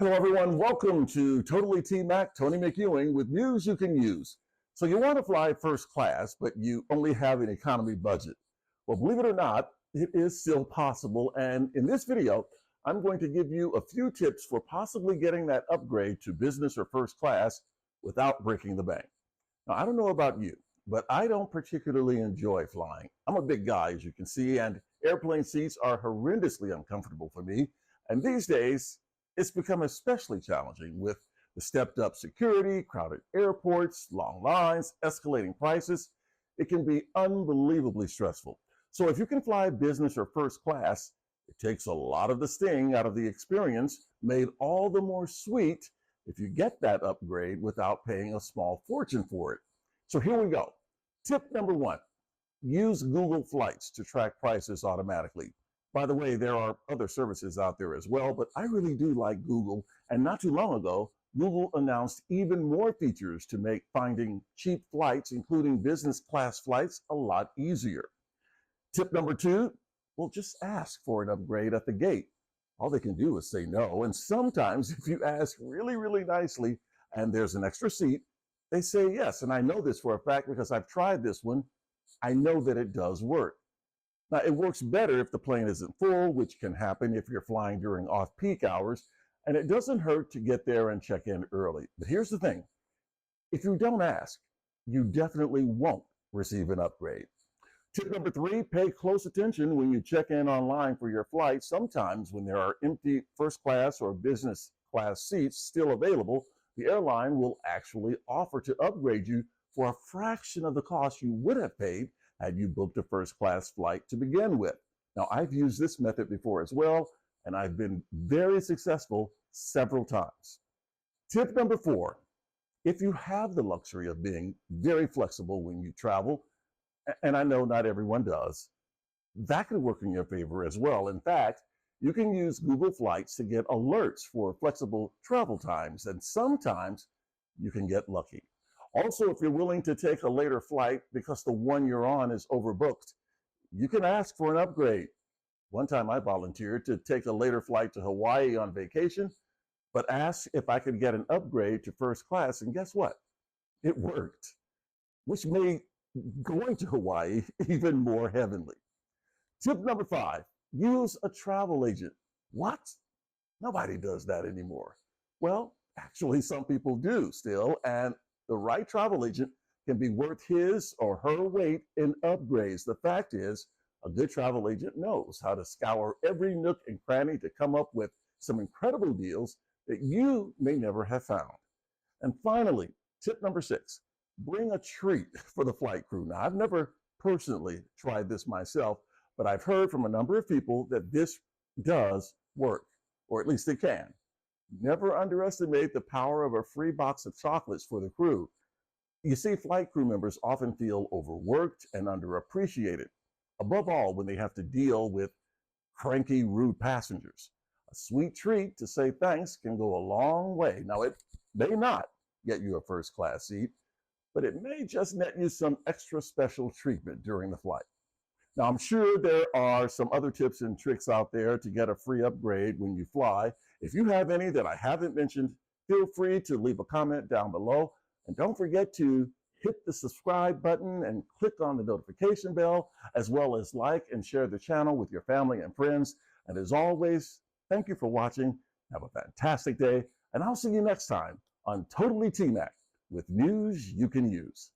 Hello, everyone. Welcome to Totally T-Mac, Tony McEwing with news you can use. So you want to fly first class, but you only have an economy budget. Well, believe it or not, it is still possible. And in this video, I'm going to give you a few tips for possibly getting that upgrade to business or first class without breaking the bank. Now, I don't know about you, but I don't particularly enjoy flying. I'm a big guy, as you can see, and airplane seats are horrendously uncomfortable for me. And these days, it's become especially challenging with the stepped up security, crowded airports, long lines, escalating prices. It can be unbelievably stressful. So if you can fly business or first class, it takes a lot of the sting out of the experience, made all the more sweet if you get that upgrade without paying a small fortune for it. So here we go. Tip number one, use Google Flights to track prices automatically. By the way, there are other services out there as well, but I really do like Google. And not too long ago, Google announced even more features to make finding cheap flights, including business class flights, a lot easier. Tip number two, well, just ask for an upgrade at the gate. All they can do is say no. And sometimes if you ask really, really nicely and there's an extra seat, they say yes. And I know this for a fact because I've tried this one. I know that it does work. Now, it works better if the plane isn't full, which can happen if you're flying during off-peak hours, and it doesn't hurt to get there and check in early. But here's the thing. If you don't ask, you definitely won't receive an upgrade. Tip number three, pay close attention when you check in online for your flight. Sometimes when there are empty first class or business class seats still available, the airline will actually offer to upgrade you for a fraction of the cost you would have paid had you booked a first class flight to begin with. Now, I've used this method before as well, and I've been very successful several times. Tip number four, if you have the luxury of being very flexible when you travel, and I know not everyone does, that could work in your favor as well. In fact, you can use Google Flights to get alerts for flexible travel times, and sometimes you can get lucky. Also, if you're willing to take a later flight because the one you're on is overbooked, you can ask for an upgrade. One time I volunteered to take a later flight to Hawaii on vacation, but asked if I could get an upgrade to first class, and guess what? It worked, which made going to Hawaii even more heavenly. Tip number five, use a travel agent. What? Nobody does that anymore. Well, actually, some people do still, and the right travel agent can be worth his or her weight in upgrades. The fact is, a good travel agent knows how to scour every nook and cranny to come up with some incredible deals that you may never have found. And finally, tip number six, bring a treat for the flight crew. Now, I've never personally tried this myself, but I've heard from a number of people that this does work, or at least it can. Never underestimate the power of a free box of chocolates for the crew. You see, flight crew members often feel overworked and underappreciated, above all when they have to deal with cranky, rude passengers. A sweet treat to say thanks can go a long way. Now, it may not get you a first class seat, but it may just net you some extra special treatment during the flight. Now, I'm sure there are some other tips and tricks out there to get a free upgrade when you fly. If you have any that I haven't mentioned, feel free to leave a comment down below. And don't forget to hit the subscribe button and click on the notification bell, as well as like and share the channel with your family and friends. And as always, thank you for watching. Have a fantastic day, and I'll see you next time on Totally T-Mac with news you can use.